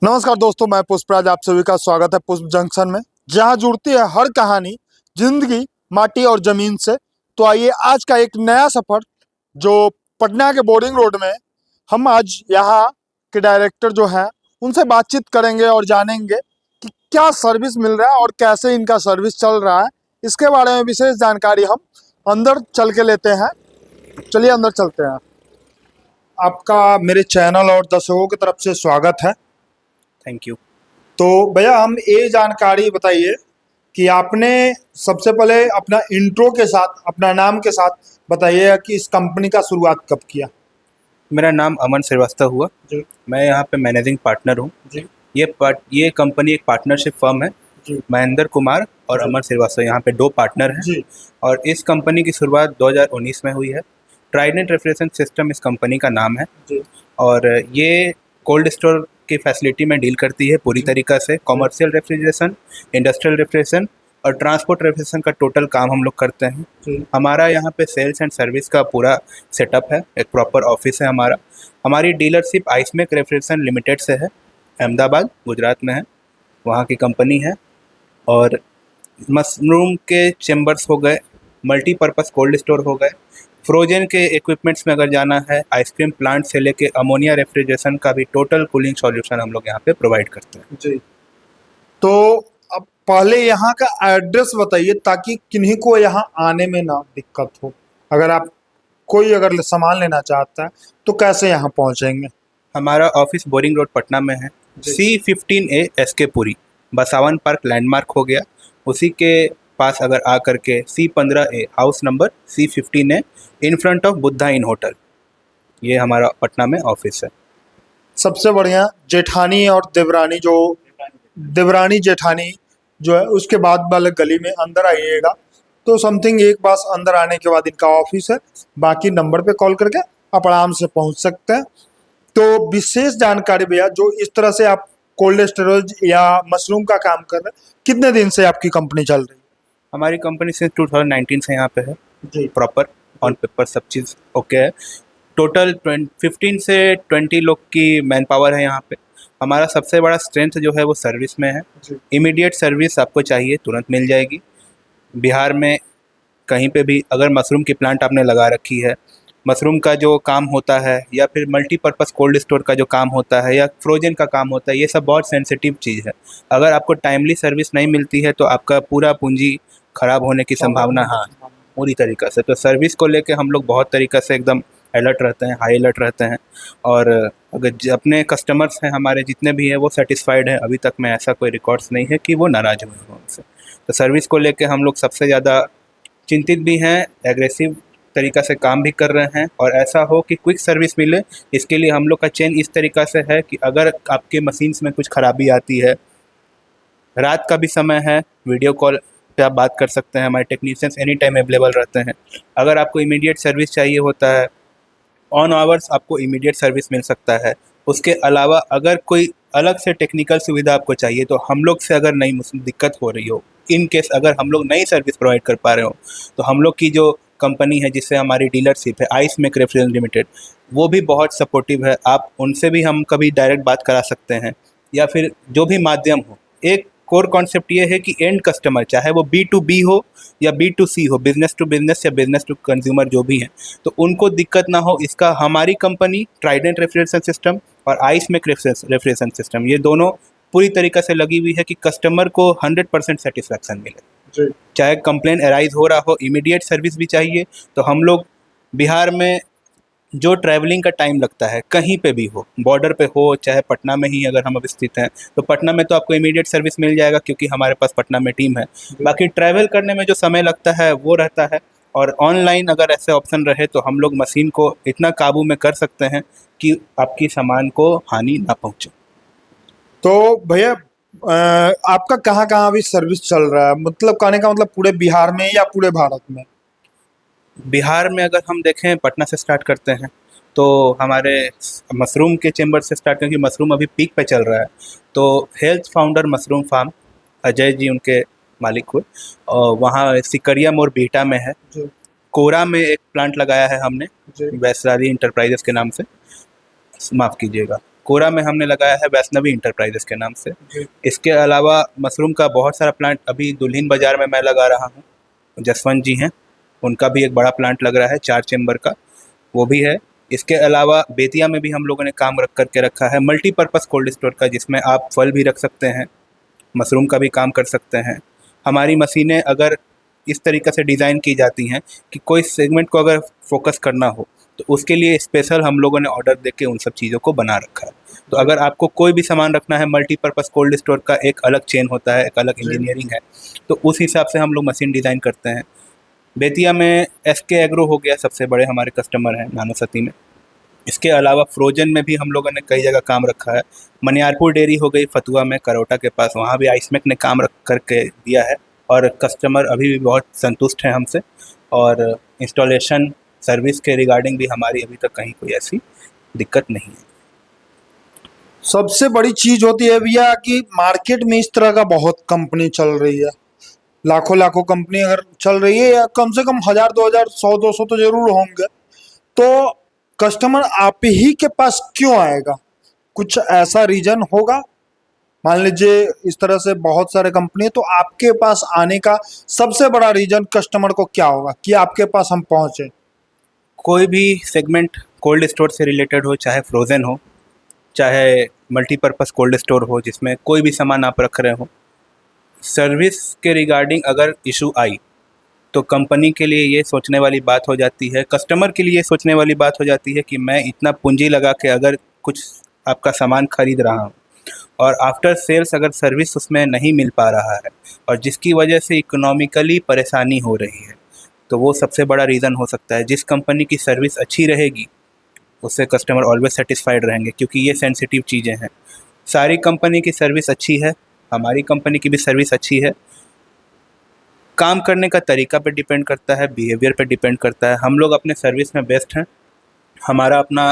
नमस्कार दोस्तों, मैं पुष्पराज। आप सभी का स्वागत है पुष्प जंक्शन में, जहां जुड़ती है हर कहानी जिंदगी माटी और जमीन से। तो आइए आज का एक नया सफर जो पटना के बोरिंग रोड में, हम आज यहाँ के डायरेक्टर जो हैं उनसे बातचीत करेंगे और जानेंगे कि क्या सर्विस मिल रहा है और कैसे इनका सर्विस चल रहा है। इसके बारे में विशेष जानकारी हम अंदर चल के लेते हैं। चलिए अंदर चलते हैं। आपका मेरे चैनल और दर्शकों की तरफ से स्वागत है। Thank you. तो भैया हम ये जानकारी बताइए कि आपने सबसे पहले अपना इंट्रो के साथ, अपना नाम के साथ बताइए कि इस कंपनी का शुरुआत कब किया। मेरा नाम अमन श्रीवास्तव हुआ। जी मैं यहाँ पे मैनेजिंग पार्टनर हूँ। जी ये कंपनी एक पार्टनरशिप फर्म है। जी महेंद्र कुमार और जी अमर श्रीवास्तव यहाँ पे दो पार्टनर हैं। जी और इस कंपनी की शुरुआत 2019 में हुई है। ट्राइडेंट रेफ्रिजरेशन सिस्टम इस कंपनी का नाम है। जी और ये कोल्ड स्टोर की फैसिलिटी में डील करती है पूरी तरीक़ा से। कॉमर्शियल रेफ्रिजरेशन, इंडस्ट्रियल रेफ्रिजरेशन और ट्रांसपोर्ट रेफ्रिजरेशन का टोटल काम हम लोग करते हैं। जी हमारा यहाँ पे सेल्स एंड सर्विस का पूरा सेटअप है, एक प्रॉपर ऑफिस है हमारा। हमारी डीलरशिप आइसमेक रेफ्रिजरेशन लिमिटेड से है, अहमदाबाद गुजरात में है, वहाँ की कंपनी है। और मशरूम के चेम्बर्स हो गए, मल्टीपर्पज़ कोल्ड स्टोर हो गए, फ्रोजन के इक्विपमेंट्स में अगर जाना है, आइसक्रीम प्लांट से लेके अमोनिया रेफ्रिजरेशन का भी टोटल कूलिंग सॉल्यूशन हम लोग यहाँ पे प्रोवाइड करते हैं। जी। तो अब पहले यहाँ का एड्रेस बताइए ताकि किन्हीं को यहाँ आने में ना दिक्कत हो। अगर आप कोई अगर सामान लेना चाहता है तो कैसे यहाँ पहुँचेंगे। हमारा ऑफिस बोरिंग रोड पटना में है। जी। C15A SK Puri Basawan park landmark हो गया, उसी के पास अगर आ करके C15A house number C15A in front of Buddha in hotel, ये हमारा पटना में ऑफिस है। सबसे बढ़िया जेठानी और देवरानी जेठानी जो है उसके बाद वाले गली में अंदर आइएगा तो समथिंग एक बार अंदर आने के बाद इनका ऑफिस है। बाकी नंबर पे कॉल करके आप आराम से पहुंच सकते हैं। तो विशेष जानकारी भैया, जो इस तरह से आप कोल्ड स्टोरेज या मशरूम का काम कर रहे हैं, कितने दिन से आपकी कंपनी चल रही हमारी कंपनी सिंस 2019 से यहाँ पे है। जी प्रॉपर ऑन पेपर सब चीज़ ओके है। टोटल 15 से 20 लोग की मैन पावर है यहाँ पे। हमारा सबसे बड़ा स्ट्रेंथ जो है वो सर्विस में है। जी इमीडिएट सर्विस आपको चाहिए तुरंत मिल जाएगी। बिहार में कहीं पे भी अगर मशरूम की प्लांट आपने लगा रखी है, मशरूम का जो काम होता है या फिर मल्टीपर्पज़ कोल्ड स्टोर का जो काम होता है या फ्रोजन का काम होता है, ये सब बहुत सेंसिटिव चीज़ है। अगर आपको टाइमली सर्विस नहीं मिलती है तो आपका पूरा पूंजी खराब होने की संभावना, हाँ, पूरी तरीक़ा से। तो सर्विस को लेके हम लोग बहुत तरीक़ा से एकदम अलर्ट रहते हैं, हाई अलर्ट रहते हैं। और अगर अपने कस्टमर्स हैं हमारे जितने भी हैं वो सेटिस्फाइड हैं। अभी तक में ऐसा कोई रिकॉर्ड्स नहीं है कि वो नाराज़ हुए हों हमसे। तो सर्विस को लेके हम लोग सबसे ज़्यादा चिंतित भी हैं, एग्रेसिव तरीक़ा से काम भी कर रहे हैं। और ऐसा हो कि क्विक सर्विस मिले, इसके लिए हम लोग का चेन इस तरीक़ा से है कि अगर आपके मशीन्स में कुछ ख़राबी आती है, रात का भी समय है, वीडियो कॉल पे आप बात कर सकते हैं, हमारे टेक्नीशियंस एनी टाइम अवेलेबल रहते हैं। अगर आपको इमीडिएट सर्विस चाहिए होता है, ऑन आवर्स आपको इमीडिएट सर्विस मिल सकता है। उसके अलावा अगर कोई अलग से टेक्निकल सुविधा आपको चाहिए तो हम लोग से अगर नई दिक्कत हो रही हो, इन केस अगर हम लोग नई सर्विस प्रोवाइड कर पा रहे हो, तो हम लोग की जो कंपनी है जिससे हमारी डीलरशिप है आइसमेक रेफ्रिजरेशन लिमिटेड, वो भी बहुत सपोर्टिव है। आप उनसे भी हम कभी डायरेक्ट बात करा सकते हैं या फिर जो भी माध्यम हो। एक कोर कॉन्सेप्ट ये है कि एंड कस्टमर, चाहे वो B2B हो या B2C हो, बिजनेस टू बिजनेस या बिजनेस टू कंज्यूमर जो भी हैं, तो उनको दिक्कत ना हो, इसका हमारी कंपनी ट्राइडेंट रेफ्रिजरेशन सिस्टम और आइसमेक रेफ्रिजरेशन सिस्टम, ये दोनों पूरी तरीक़ा से लगी हुई है कि कस्टमर को 100% सेटिस्फैक्शन मिले। जी चाहे कंप्लेन अराइज हो रहा हो, इमीडिएट सर्विस भी चाहिए, तो हम लोग बिहार में जो ट्रैवलिंग का टाइम लगता है कहीं पे भी हो, बॉर्डर पे हो, चाहे पटना में ही अगर हम अब स्थित हैं तो पटना में तो आपको इमीडिएट सर्विस मिल जाएगा क्योंकि हमारे पास पटना में टीम है। बाकी ट्रैवल करने में जो समय लगता है वो रहता है। और ऑनलाइन अगर ऐसे ऑप्शन रहे तो हम लोग मशीन को इतना काबू में कर सकते हैं कि आपकी सामान को हानि ना पहुँचे। तो भैया आपका कहाँ कहाँ अभी सर्विस चल रहा है, मतलब कहने का मतलब पूरे बिहार में या पूरे भारत में। बिहार में अगर हम देखें, पटना से स्टार्ट करते हैं तो हमारे मशरूम के चेंबर से स्टार्ट करें, क्योंकि मशरूम अभी पीक पे चल रहा है। तो health founder mushroom farm, Ajay ji उनके मालिक हुए, और वहाँ सिकरिया मोड़ बिहटा में है। जी कोरा में एक प्लांट लगाया है हमने, जी वैशाली इंटरप्राइजेस के नाम से, माफ़ कीजिएगा, कोरा में हमने लगाया है वैष्णवी इंटरप्राइजेस के नाम से। इसके अलावा मशरूम का बहुत सारा प्लांट अभी दुल्हिन बाज़ार में मैं लगा रहा हूँ, जसवंत जी हैं, उनका भी एक बड़ा प्लांट लग रहा है 4 चेम्बर का, वो भी है। इसके अलावा बेतिया में भी हम लोगों ने काम रख करके रखा है मल्टीपर्पज़ कोल्ड स्टोर का, जिसमें आप फल भी रख सकते हैं, मशरूम का भी काम कर सकते हैं। हमारी मशीनें अगर इस तरीक़े से डिज़ाइन की जाती हैं कि कोई सेगमेंट को अगर फोकस करना हो तो उसके लिए स्पेशल हम लोगों ने ऑर्डर देके उन सब चीज़ों को बना रखा है। तो अगर आपको कोई भी सामान रखना है, मल्टीपर्पज़ कोल्ड स्टोर का एक अलग चेन होता है, एक अलग इंजीनियरिंग है, तो उस हिसाब से हम लोग मशीन डिज़ाइन करते हैं। बेतिया में एसके एग्रो हो गया, सबसे बड़े हमारे कस्टमर हैं नानोसती में। इसके अलावा फ्रोजन में भी हम लोगों ने कई जगह काम रखा है। मनियारपुर डेयरी हो गई फतुआ में, करौटा के पास, वहाँ भी आइसमेक ने काम रख करके दिया है और कस्टमर अभी भी बहुत संतुष्ट हैं हमसे। और इंस्टॉलेशन सर्विस के रिगार्डिंग भी हमारी अभी तक कहीं कोई ऐसी दिक्कत नहीं है। सबसे बड़ी चीज होती है भैया कि मार्केट में इस तरह का बहुत कंपनी चल रही है, लाखों लाखों कंपनी अगर चल रही है, या कम से कम 1000 2000 100 200 तो जरूर होंगे, तो कस्टमर आप ही के पास क्यों आएगा? कुछ ऐसा रीजन होगा? मान लीजिए इस तरह से बहुत सारे कंपनी है, तो आपके पास आने का सबसे बड़ा रीजन कस्टमर को क्या होगा कि आपके पास हम पहुंचे? कोई भी सेगमेंट कोल्ड स्टोर से रिलेटेड हो, चाहे फ्रोज़न हो, चाहे मल्टीपर्पज़ कोल्ड स्टोर हो जिसमें कोई भी सामान आप रख रहे हो, सर्विस के रिगार्डिंग अगर इशू आई तो कंपनी के लिए ये सोचने वाली बात हो जाती है, कस्टमर के लिए ये सोचने वाली बात हो जाती है कि मैं इतना पूंजी लगा के अगर कुछ आपका सामान खरीद रहा हूँ और आफ्टर सेल्स अगर सर्विस उसमें नहीं मिल पा रहा है और जिसकी वजह से इकोनॉमिकली परेशानी हो रही है, तो वो सबसे बड़ा रीज़न हो सकता है। जिस कंपनी की सर्विस अच्छी रहेगी उससे कस्टमर ऑलवेज सेटिस्फाइड रहेंगे, क्योंकि ये सेंसिटिव चीज़ें हैं। सारी कंपनी की सर्विस अच्छी है, हमारी कंपनी की भी सर्विस अच्छी है। काम करने का तरीका पे डिपेंड करता है, बिहेवियर पे डिपेंड करता है। हम लोग अपने सर्विस में बेस्ट हैं। हमारा अपना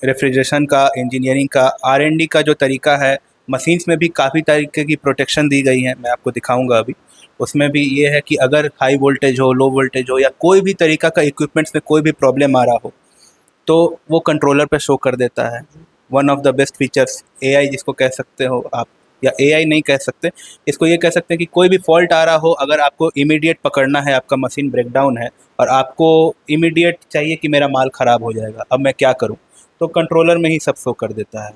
रेफ्रिजरेशन का, इंजीनियरिंग का, R&D का जो तरीका है, मशीन्स में भी काफ़ी तरीके की प्रोटेक्शन दी गई है, मैं आपको दिखाऊंगा अभी। उसमें भी ये है कि अगर हाई वोल्टेज हो, लो वोल्टेज हो, या कोई भी तरीका का इक्विपमेंट्स में कोई भी प्रॉब्लम आ रहा हो तो वो कंट्रोलर पे शो कर देता है। One of the best features AI जिसको कह सकते हो आप, या AI नहीं कह सकते, इसको ये कह सकते हैं कि कोई भी फॉल्ट आ रहा हो, अगर आपको इमीडिएट पकड़ना है, आपका मशीन ब्रेकडाउन है और आपको इमीडिएट चाहिए कि मेरा माल ख़राब हो जाएगा, अब मैं क्या करूं, तो कंट्रोलर में ही सब शो कर देता है।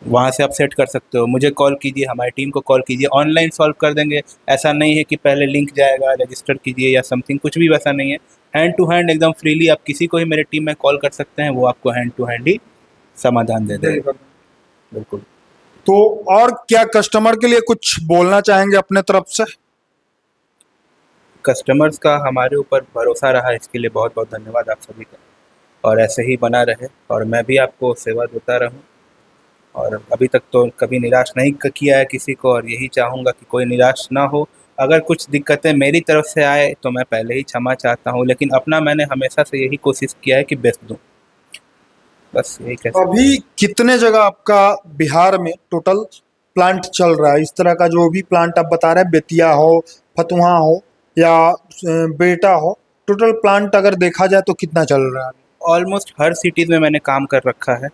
वहाँ से आप सेट कर सकते हो, मुझे कॉल कीजिए, हमारी टीम को कॉल कीजिए, ऑनलाइन सॉल्व कर देंगे। ऐसा नहीं है कि पहले लिंक जाएगा, रजिस्टर कीजिए या समथिंग, कुछ भी वैसा नहीं है। हैंड टू हैंड एकदम फ्रीली आप किसी को ही मेरे टीम में कॉल कर सकते हैं, वो आपको हैंड टू हैंड ही समाधान दे देगा। बिल्कुल। तो और क्या कस्टमर के लिए कुछ बोलना चाहेंगे अपने तरफ से? कस्टमर्स का हमारे ऊपर भरोसा रहा, इसके लिए बहुत बहुत धन्यवाद आप सभी का, और ऐसे ही बना रहे और मैं भी आपको सेवा देता रहूं। और अभी तक तो कभी निराश नहीं किया है किसी को, और यही चाहूँगा कि कोई निराश ना हो। अगर कुछ दिक्कतें मेरी तरफ से आए तो मैं पहले ही क्षमा चाहता हूँ, लेकिन अपना मैंने हमेशा से यही कोशिश किया है कि बेस्ट दूँ, बस यही कह सकता हूँ। अभी कितने जगह आपका बिहार में टोटल प्लांट चल रहा है? इस तरह का जो भी प्लांट आप बता रहे हैं, बेतिया हो, फतुहा हो या बेटा हो, टोटल प्लांट अगर देखा जाए तो कितना चल रहा है? ऑलमोस्ट हर सिटीज़ में मैंने काम कर रखा है।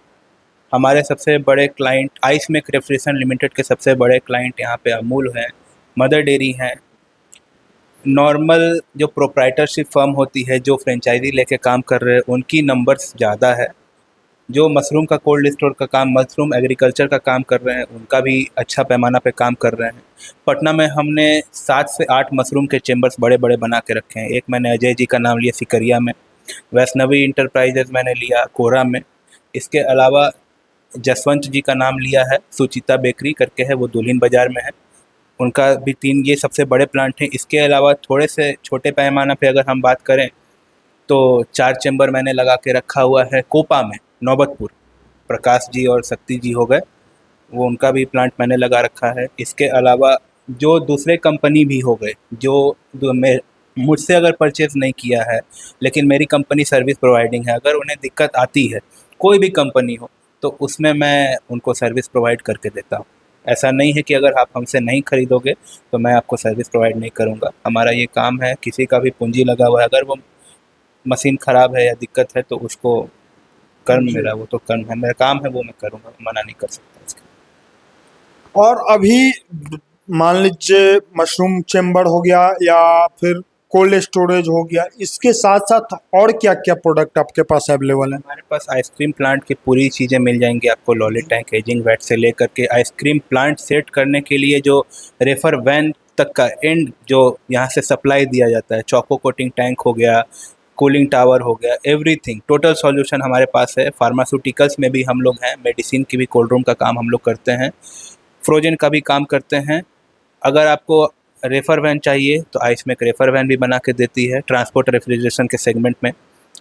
हमारे सबसे बड़े क्लाइंट आइसमेक रेफ्रिजरेशन लिमिटेड के सबसे बड़े क्लाइंट यहाँ पे अमूल हैं, मदर डेयरी हैं। नॉर्मल जो प्रोप्राइटरशिप फर्म होती है, जो फ्रेंचाइजी लेके काम कर रहे हैं, उनकी नंबर्स ज़्यादा है। जो मशरूम का कोल्ड स्टोर का काम, मशरूम एग्रीकल्चर का काम कर रहे हैं, उनका भी अच्छा पैमाना पे काम कर रहे हैं। पटना में हमने 7 से 8 मशरूम के चेम्बर्स बड़े बड़े बना के रखे हैं। एक मैंने अजय जी का नाम लिया सिकरिया में, वैष्णवी इंटरप्राइजेज मैंने लिया कोरा में। इसके अलावा जसवंत जी का नाम लिया है, सुचिता बेकरी करके है, वो दुल्हिन बाज़ार में है, उनका भी 3, ये सबसे बड़े प्लांट हैं। इसके अलावा थोड़े से छोटे पैमाना पे अगर हम बात करें तो 4 चैम्बर मैंने लगा के रखा हुआ है कोपा में, नौबतपुर, प्रकाश जी और शक्ति जी हो गए, वो उनका भी प्लांट मैंने लगा रखा है। इसके अलावा जो दूसरे कंपनी भी हो गए, जो मुझसे अगर परचेज़ नहीं किया है लेकिन मेरी कंपनी सर्विस प्रोवाइडिंग है, अगर उन्हें दिक्कत आती है, कोई भी कंपनी हो, तो उसमें मैं उनको सर्विस प्रोवाइड करके देता हूँ। ऐसा नहीं है कि अगर आप हमसे नहीं खरीदोगे तो मैं आपको सर्विस प्रोवाइड नहीं करूँगा। हमारा ये काम है, किसी का भी पूंजी लगा हुआ है, अगर वो मशीन ख़राब है या दिक्कत है तो उसको कर्म मेरा, वो तो कर्म है, मेरा काम है, वो मैं करूँगा, मना नहीं कर सकता इसके। और अभी मान लीजिए मशरूम चेम्बर हो गया या फिर कोल्ड स्टोरेज हो गया, इसके साथ साथ और क्या क्या प्रोडक्ट आपके पास अवेलेबल है? हमारे पास आइसक्रीम प्लांट की पूरी चीज़ें मिल जाएंगी आपको, लॉली टैंक, एजिंग वैट से लेकर के आइसक्रीम प्लांट सेट करने के लिए जो रेफर वैन तक का एंड जो यहाँ से सप्लाई दिया जाता है, चौको कोटिंग टैंक हो गया, कूलिंग टावर हो गया, एवरीथिंग टोटल सॉल्यूशन हमारे पास है। फार्मास्यूटिकल्स में भी हम लोग हैं, मेडिसिन की भी कोल्ड रूम का काम हम लोग करते हैं, फ्रोजन का भी काम करते हैं। अगर आपको रेफर वैन चाहिए तो आइसमेक रेफर वैन भी बना के देती है ट्रांसपोर्ट रेफ्रिजरेशन के सेगमेंट में।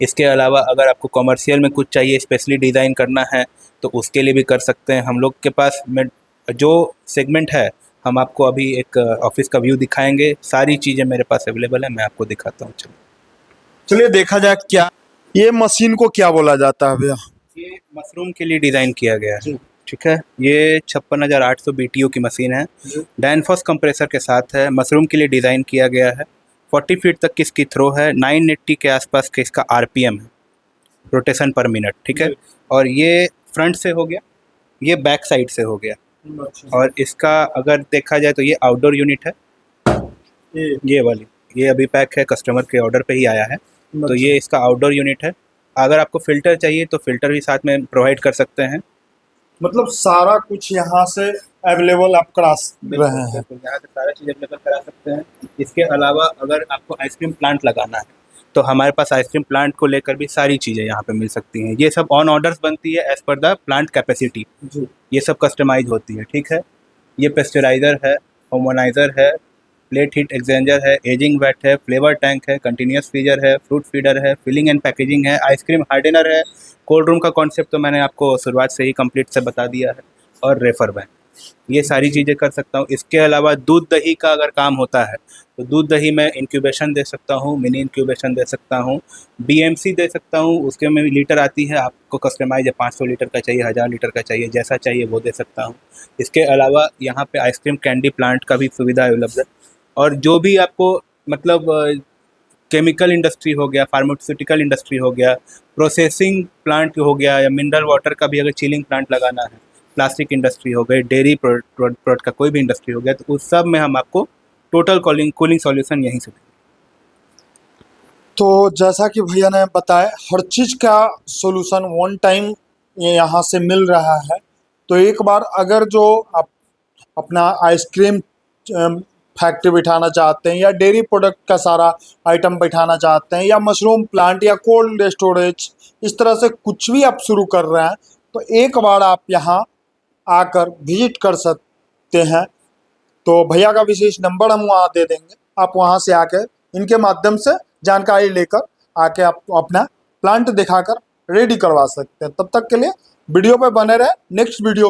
इसके अलावा अगर आपको कमर्शियल में कुछ चाहिए, स्पेशली डिज़ाइन करना है, तो उसके लिए भी कर सकते हैं। हम लोग के पास में जो सेगमेंट है, हम आपको अभी एक ऑफिस का व्यू दिखाएंगे, सारी चीज़ें मेरे पास अवेलेबल है, मैं आपको दिखाता हूँ। चलिए देखा जाए क्या ये मशीन को क्या बोला जाता है भैया? ये मशरूम के लिए डिज़ाइन किया गया है, जी। ठीक है। ये 56,800 BTU की मशीन है, डैनफोर्स कंप्रेसर के साथ है, मशरूम के लिए डिज़ाइन किया गया है। 40 फीट तक की इसकी थ्रो है, 980 के आसपास के इसका RPM है, रोटेशन पर मिनट, ठीक है। और ये फ्रंट से हो गया, ये बैक साइड से हो गया। और इसका अगर देखा जाए तो ये आउटडोर यूनिट है, ये वाली, ये अभी पैक है, कस्टमर के ऑर्डर पे ही आया है, तो ये इसका आउटडोर यूनिट है। अगर आपको फ़िल्टर चाहिए तो फ़िल्टर भी साथ में प्रोवाइड कर सकते हैं। मतलब सारा कुछ यहाँ से अवेलेबल आप करा रहे हैं? यहाँ से सारा चीज़ अवेलेबल करा सकते हैं। इसके अलावा अगर आपको आइसक्रीम प्लांट लगाना है तो हमारे पास आइसक्रीम प्लांट को लेकर भी सारी चीज़ें यहाँ पे मिल सकती हैं। ये सब ऑन ऑर्डर्स बनती है as per the plant capacity, ये सब कस्टमाइज होती है, ठीक है। ये पेस्चराइज़र है, होमोनाइज़र है, प्लेट हीट एक्सचेंजर है, एजिंग वैट है, फ्लेवर टैंक है, कंटिन्यूस फ्रीजर है, फ्रूट फीडर है, फिलिंग एंड पैकेजिंग है, आइसक्रीम हार्डनर है। कोल्ड रूम का कॉन्सेप्ट तो मैंने आपको शुरुआत से ही कंप्लीट से बता दिया है। और रेफर वैन, ये सारी चीज़ें कर सकता हूँ। इसके अलावा दूध दही का अगर काम होता है तो दूध दही में इंक्यूबेशन दे सकता हूँ, मिनी इंक्यूबेशन दे सकता हूँ, BMC दे सकता हूँ। उसके में भी लीटर आती है, आपको कस्टमाइज है, 500 लीटर का चाहिए, 1000 लीटर का चाहिए, जैसा चाहिए वो दे सकता हूँ। इसके अलावा यहाँ पे आइसक्रीम कैंडी प्लांट का भी सुविधा अवेलेबल है। और जो भी आपको मतलब केमिकल इंडस्ट्री हो गया, फार्मास्यूटिकल इंडस्ट्री हो गया, प्रोसेसिंग प्लांट हो गया, या मिनरल वाटर का भी अगर चिलिंग प्लांट लगाना है, प्लास्टिक इंडस्ट्री हो गई, डेयरी प्रोडक्ट का कोई भी इंडस्ट्री हो गया, तो उस सब में हम आपको टोटल कूलिंग सॉल्यूशन यहीं से देंगे। तो जैसा कि भैया ने बताया, हर चीज़ का सॉल्यूशन वन टाइम ये यहाँ से मिल रहा है। तो एक बार अगर जो आप अपना आइसक्रीम फैक्ट्री बिठाना चाहते हैं या डेयरी प्रोडक्ट का सारा आइटम बिठाना चाहते हैं या मशरूम प्लांट या कोल्ड स्टोरेज, इस तरह से कुछ भी आप शुरू कर रहे हैं, तो एक बार आप यहाँ आकर विजिट कर सकते हैं। तो भैया का विशेष नंबर हम वहाँ दे देंगे, आप वहाँ से आकर इनके माध्यम से जानकारी लेकर आके आप अपना प्लांट दिखाकर रेडी करवा सकते हैं। तब तक के लिए वीडियो पे बने रहे, नेक्स्ट वीडियो